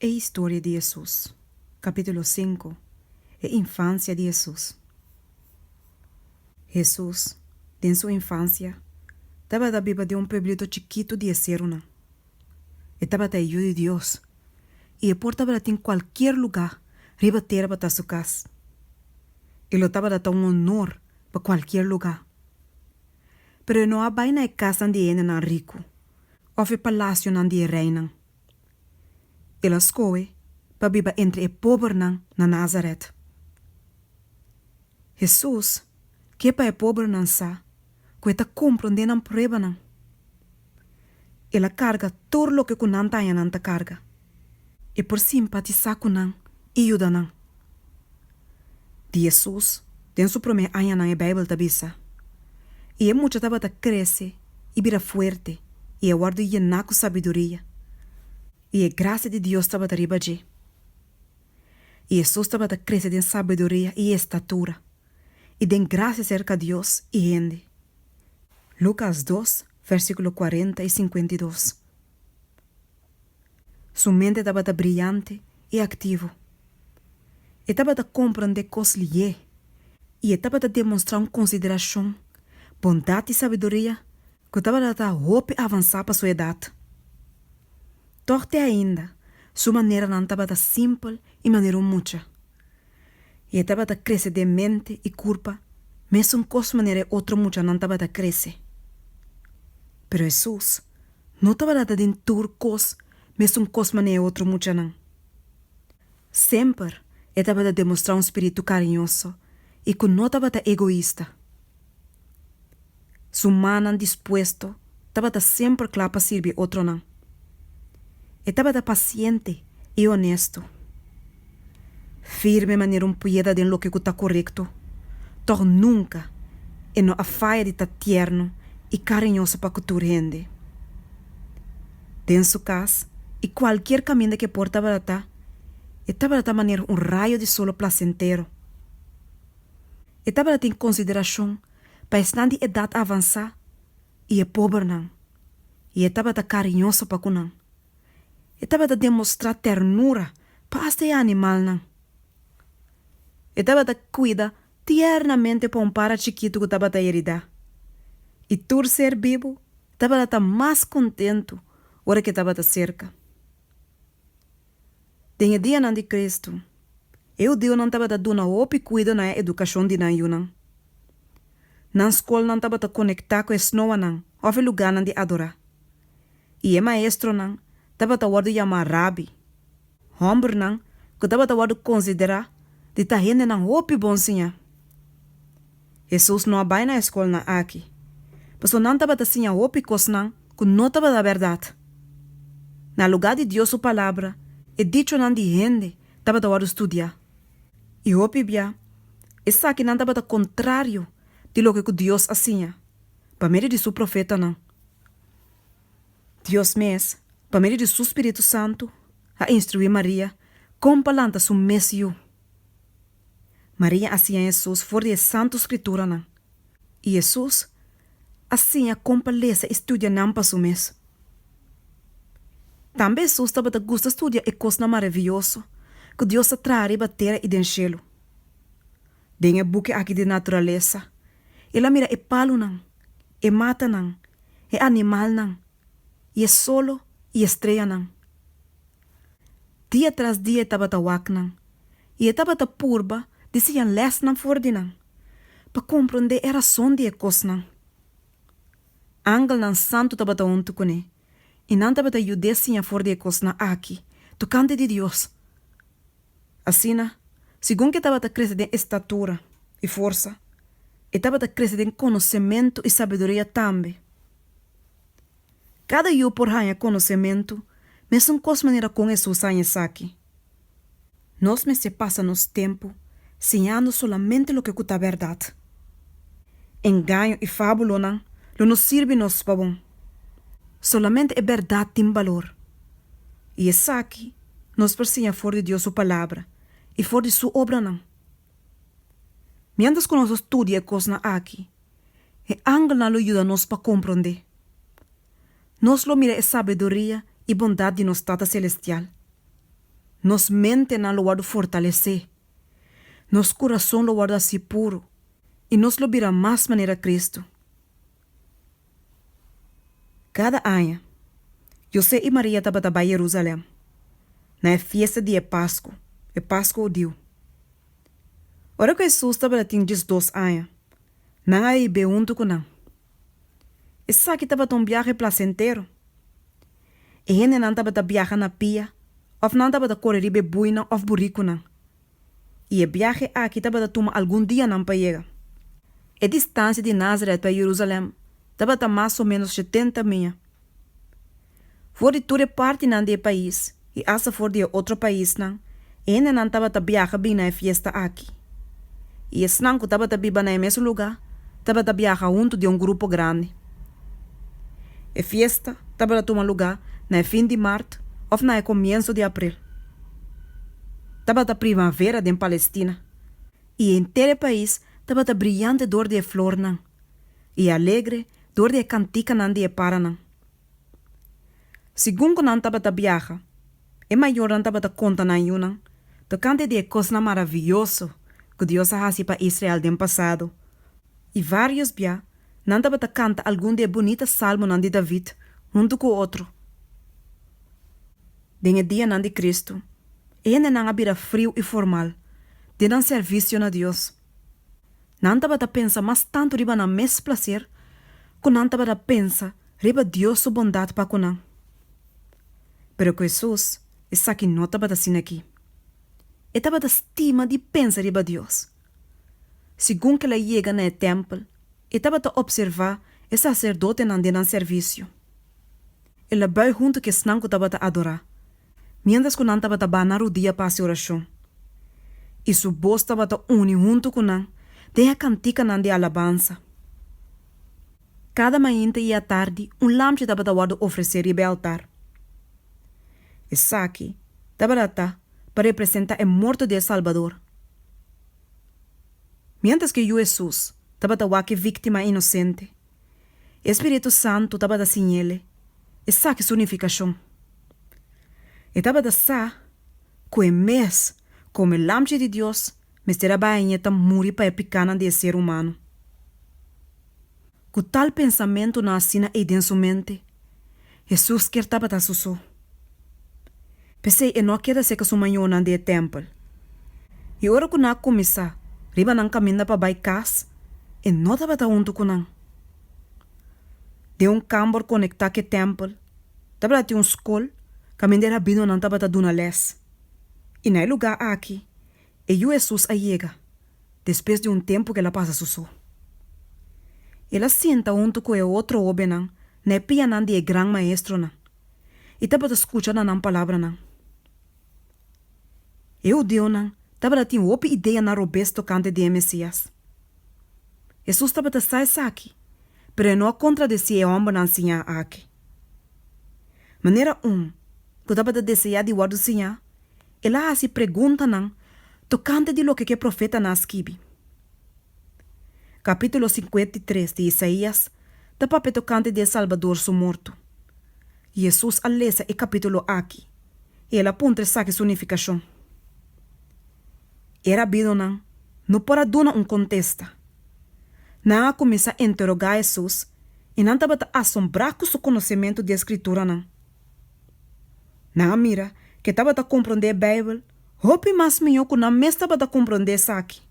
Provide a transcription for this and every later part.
É a história de Jesus, capítulo 5, é a infância de Jesus. Jesus, em sua infância, estava da biba de um pueblito chiquito de Eseruna. Estava da ajuda de Deus, e portava em qualquer lugar, riba terra para sua casa. Ele estava da um honor para qualquer lugar. Pero não há bem na casa de ene na rico, ou o palácio de reina. Ele escolhe para biba entre o pobre na Nazareth. Jesus, que para o pobre não sa, que está compreendendo a preba não. Ele carga todo o que o não tem não carga. E por simpatizar com não, ajuda não. De Jesus, tem sua promessa aí na Bíblia da bisa. E é muito estava a crescer e vira forte e é guardo llenar com sabedoria. E a graça de Deus estava a riba de. E Jesus estava a crescer em sabedoria e estatura. E den graça cerca de Deus e gente. Lucas 2, versículo 40 e 52. Sua mente estava brilhante e ativo. Estava a compreender coisas lhe e estava a demonstrar consideração, bondade e sabedoria que estava a dar hope avançar para sua idade. Torte ainda, sua maneira não estava simples e maneira muita. E estava a crescer de mente e corpo, mesmo com maneira outra muita não estava a crescer. Pero Jesus não estava a dar turcos, mesmo com maneira outra muita não. Sempre estava a demonstrar espírito carinhoso e que não estava egoísta. Sua mão disposto estava sempre claro para servir outro não. Estava paciente e honesto. Firme maneira piedade de lo que está correto. Toch nunca e não afaia de estar tierno e carinhoso para que tu rende. Dentro casa e qualquer caminho que portava a ta, estava a maneira raio de solo placentero. Estava a ter consideração para estar de idade avançar e é pobre não. E estava a carinhoso para que não. Estava a demonstrar ternura para este animal não. Estava a cuidar tiernamente para para chiquito que estava a heredar. E tu ser vivo, estava a estar mais contente hora que estava a cerca. Tem dia não de Cristo. Eu Deus não estava a dar e cuida na educação de não não. Na escola não estava a conectar com esse não não, ou lugar não de adorar. E o maestro não estava a word chamar rabi. Homem não, que estava a word considerar de estar rende não hope bom sinha. Jesus não vai na escola na aqui. Mas não estava a sinha hope cos não, que não estava da verdade. Na lugar de Deus sua palavra, e dicho não de rende, estava a word estudar. E hope bia, essa aqui não estava a contrário de lo que Deus assinha. Para meio de seu profeta não. Deus mes, para meio de seu Espírito Santo, a instruir Maria, como palanta su messiu. Maria assim Jesus fora de Santa Escritura não. E Jesus assim como lesa estudia não para su mes. Também Jesus estava a gostar de estudar e coisa maravilhoso que Deus atrai para terra e den cielo. Tem buque aqui de natureza. Ela mira e palo não, e mata não, e animal não, e solo e estrela não. Dia tras dia estava a wak não, e estava a purba de se les não for de não, para compreender a razão de cos não. Angel não santo estava a onto com ele, e não estava a ajudar se for de cos não aqui, tocante de Deus. Assim, segundo que estava a crescer de estatura e força, estava a crescer em conhecimento e sabedoria também. Cada eu por ganhar conhecimento, mesmo com maneira com Jesus anhes aqui. Nós me se passa nos tempo, ensinando solamente o que é a verdade. Enganho e fábula não nos serve nos para bom. Solamente a verdade tem valor. E essa aqui, nós precisamos fora de Deus sua palavra e fora de sua obra não. Mientras que nós estudamos coisas aqui, e angel não ajuda nos para compreender. Nós lo mira a sabedoria e bondade de nosso Tata Celestial. nos mente na lugar de fortalecer, nos coração lugar de ser puro, e nos lo vira mais maneira Cristo. Cada ano, José e Maria estavam a Jerusalém, na festa de Páscoa, Páscoa o Dio. Ora que Jesus estava tinha 12 anos, não aí be junto com não. Essa aqui estava um viagem placentero. E gente não estava a viajar na pia, ou não estava a correr be buina ou burrico não. E a viagem aqui estava a tomar algum dia não para chegar. A distância de Nazareth para Jerusalém estava a mais ou menos 70 milhas. For de toda parte não do país, e essa for de outro país não, ainda não estava a viajar bem na festa aqui. E esse não estava a viajar no mesmo lugar, estava a viajar junto de grupo grande. A festa estava a tomar lugar no fim de março ou no começo de abril. Estava a primavera em Palestina. E em todo o país estava a brilhante dor de flor não. E alegre dor de cantica não de Paraná. Segundo não estava a viajar, é maior não estava a conta na Yuna, do cante de coisa maravilhoso que Deus ha feito para Israel no passado. E vários dias não estava a cantar algum de bonita salmo não de David, junto com outro. Den dia não de Cristo, ainda não havia frio e formal, de não serviço a Deus. Não estava a pensar mais tanto riba na mesmo prazer, que não estava a pensar riba Deus sua bondade para conan. Pero com Jesus, essa aqui não estava assim aqui. Estava a estima de pensar riba Deus. Segundo que ela chega no templo, estava a observar o sacerdote não de serviço. Ela vai junto que Snanco estava a adorar, mientras que não estava a banar o dia para a oração. E sua voz estava a unir junto com não, de a cantica não de alabança. Cada manhã e à tarde, lampe estava a oferecer e altar. Essa aqui estava para representar o morto de Salvador. Mientras que Jesus estava a vítima inocente, o Espírito Santo estava a sinale, essa que significação. Estava a sa, que o mês, como o lampe de Deus, me será bainheta muri para a picana de ser humano. Com tal pensamento na assina e dentro mente, Jesus quer estava a sussô. Pensei, e não quer ser que sua manhã não de templo. E ora que não começar, riba não caminha para vai casa, e não estava a junto com não. De cambor conectar com o templo, estava a ter escola, caminhar rabino não estava a dar uma les. E no lugar aqui, e Jesus a chega, depois de tempo que ela passa sussô. Ela senta junto com o outro homem não, na pia não de grande maestro não. E estava a escutar não palavra não. Eu Deus não, estava a ter uma ideia na robusto cante de Messias. Jesus estava a sair aqui, pero não contradizer o homem não sinha aqui. Maneira que estava a desejar de guardar sinha, ela se pergunta não, tocante de lo que o profeta não escreve. Capítulo 53 de Isaías, estava tocante de Salvador su morto. Jesus alesa o capítulo aqui, e ela aponta essa significação. Era bido não para dar contesta. Não começa a interrogar Jesus e não estava a assombrar com seu conhecimento de escritura não. Não mira que estava a compreender a Bíblia, roupa mais melhor que não mesmo estava a compreender isso aqui.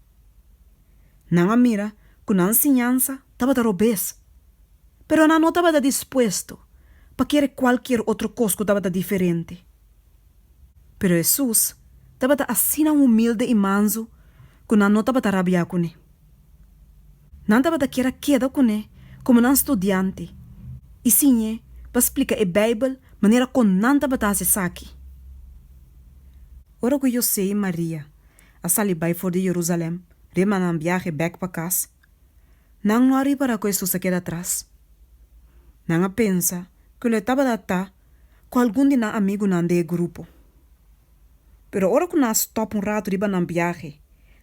Não mira que na ensinança estava a robes, pero não estava disposto para querer qualquer outro coisa que estava diferente. Pero Jesus estava assim humilde e manso que não estava a rabiar com ele. Não estava a querer quedar com ele como um estudante. E sim, para explicar a Bíblia maneira como não estava a fazer aqui. Ora que José e Maria a salir for de Jerusalém, remanam viagem back para casa, não arriba para que Jesus aqui atrás. Não pensa que ele estava a estar com algum de nós amigos de grupo. Pero ora que nós stop rato riba na viagem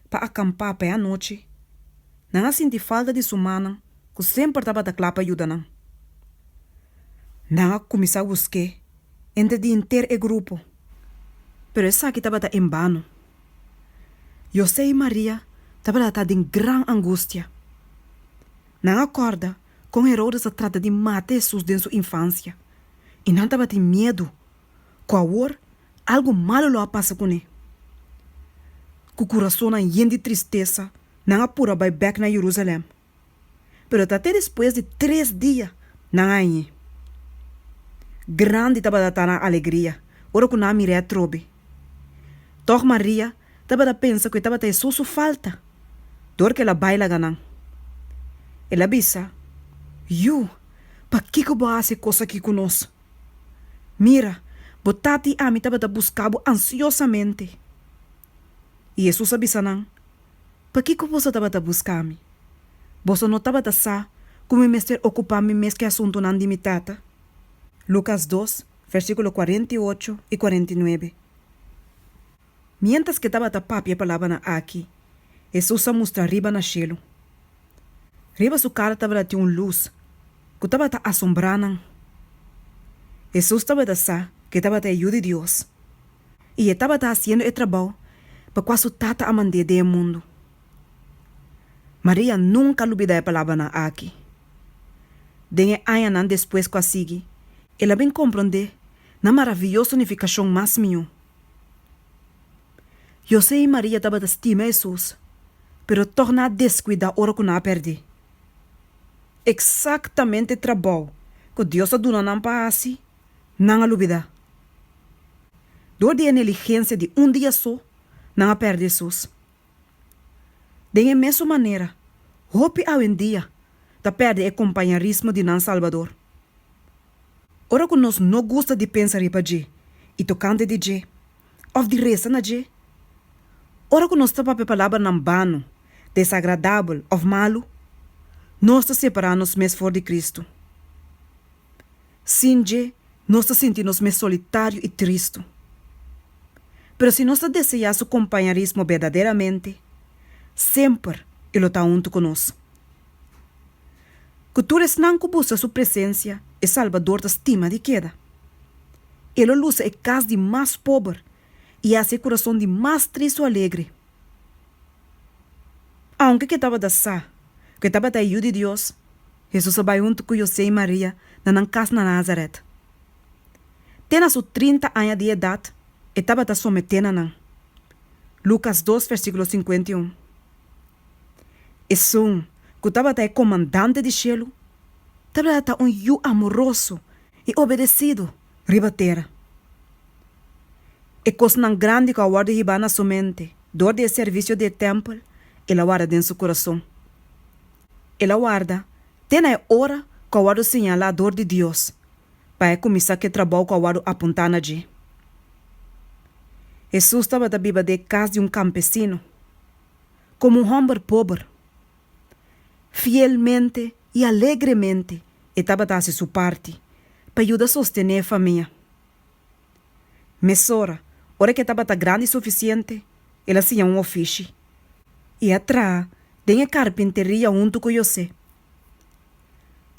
para acampar para a noite, não senti falta de sua mana que sempre estava a clapa ajuda não. Não começar a buscar entre de inteiro o grupo. Pero essa aqui estava em vano. José e Maria estavam em grande angústia. Não acorda com Herodes a trata de matar Jesus em sua infância. E não estava em medo. Com a hora, algo malo lo passa com ele. Com o coração cheio de tristeza, não apura vai back na Jerusalém. Pero até depois de 3 dias, não há ele. Grande estava na alegria. Ora que não mirei a trobe. Toch Maria estava a pensar que estava a sua falta. Dor que ela baila ganang. Ela bisa, pa que eu vou fazer coisa aqui conosco? Mira, botati a mim estava a buscar ansiosamente. E Jesus avisa não, pa que você estava a buscar me? Você não estava a sa, como me estar ocupando me que assunto não de mitata? Lucas 2, versículo 48 e 49. Mientras que estava a papi a palavra aqui, Jesus mostra arriba na cielo. Riba sua cara estava a ter luz, que estava a assombrar. Jesus estava a sa, que estava a ajudar Deus. E estava fazendo o trabalho para quase tata a mandar do mundo. Maria nunca olvidou a palavra aqui. Dengue anos depois que a sigue, ela bem compreende na maravilhosa unificação mais minha. José e Maria estavam a estimar Jesus, pero torna a descuidar a hora que não perdi. Exatamente o trabalho que Deus a dona não para assim, não a olvidar. Dor de negligência de dia só, não a perde Jesus. De a mesma maneira, hope hoje em dia, da perde o companheirismo de não Salvador. Ora que nós não gosta de pensar em Padre, e tocante de Jé, ou de reza na Jé. Ora que nós estamos a palavra não vano, desagradável ou malo, nós estamos separando-nos mais fora de Cristo. Sem Jé, nós estamos sentindo-nos mais solitários e tristes. Pero se nós desejamos o companheirismo verdadeiramente, sempre Ele está junto conosco. Que tu não busca sua presença e Salvador da estima de queda. Ele luta a casa de mais pobre e hace o coração de mais triste ou alegre. Aunque que estava da sa, que estava da ajuda de Deus, Jesus vai junto com José e Maria na casa na Nazaré. Tendo seus 30 anos de idade, e estava da sometendo nan. Lucas 2, versículo 51. E som, que estava da comandante de cielo, estava da yu amoroso e obedecido, ribatera. E coisa não grande que a guarda riba na sua mente, dor de serviço de templo, ela guarda em seu coração. Ela guarda, tem a hora que a guarda señala a dor de Deus, para começar que trabalho que a guarda apontar na dia. Jesus estava da biba de casa de campesino, como homem pobre. Fielmente e alegremente, estava a fazer sua parte, para ajudar a sostener a família. Mesora, hora que estava grande o suficiente, ela tinha ofício. E atrás, tem a carpinteria junto com José.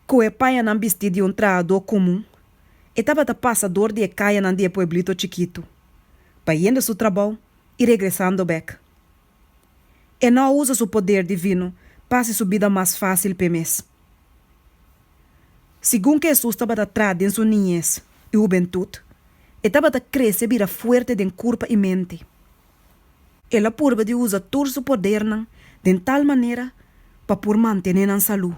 Com o pai não vestido de trabalhador comum, estava a passador de caia num dia pueblito chiquito, para ir ao seu trabalho e regressando back. E não usa seu poder divino para se sua vida mais fácil para mês. Segundo que Jesus estava atrás de sua niñez e juventude, estava a crescer vira forte de corpo e mente. Ela purba de usar todo seu poder de tal maneira para por manter a saúde,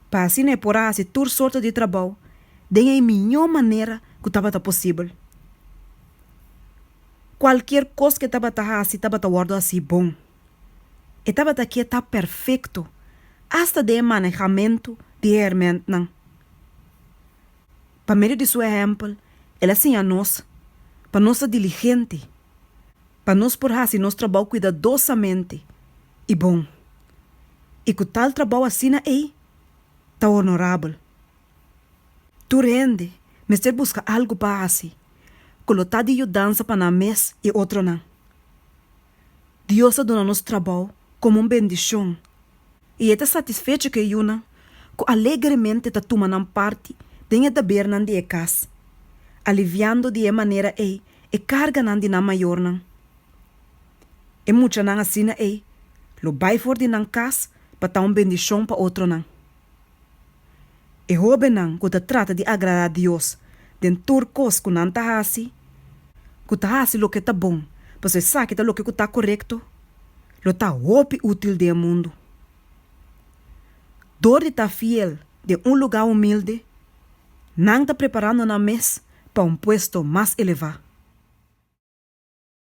para assim não por fazer toda sorte de trabalho de a melhor maneira que estava possível. Qualquer coisa que estava a fazer estava a guardar assim bom. Estava aqui está perfeito, hasta de manejamento de herramientas. Para meio de seu exemplo, ela ensina a nós, para nós ser diligente, para nós por fazer nosso trabalho cuidadosamente e bom. E que tal trabalho assim aí, está honorável. Tu rende, mas você busca algo para fazer, colocar de dança para na mês e outro não. Deus está dando nosso trabalho como uma bendição. E está satisfeito que eu não, que alegremente está tomando parte de a beber de casa, aliviando de maneira aí e carga nan di na maior nan. E mucha nan asina lo bai for di nan kas pa ta un bendición pa outro nan. E hobe nan kuta trata de agradar a Dios den turcos ku nan ta hasi, kuta hasi lo que tá bom, pa se sabe lo que tá correto, lo tá hopi útil de mundo. Dor de tá fiel de un lugar humilde, nan tá preparando na mes pa un puesto más elevado.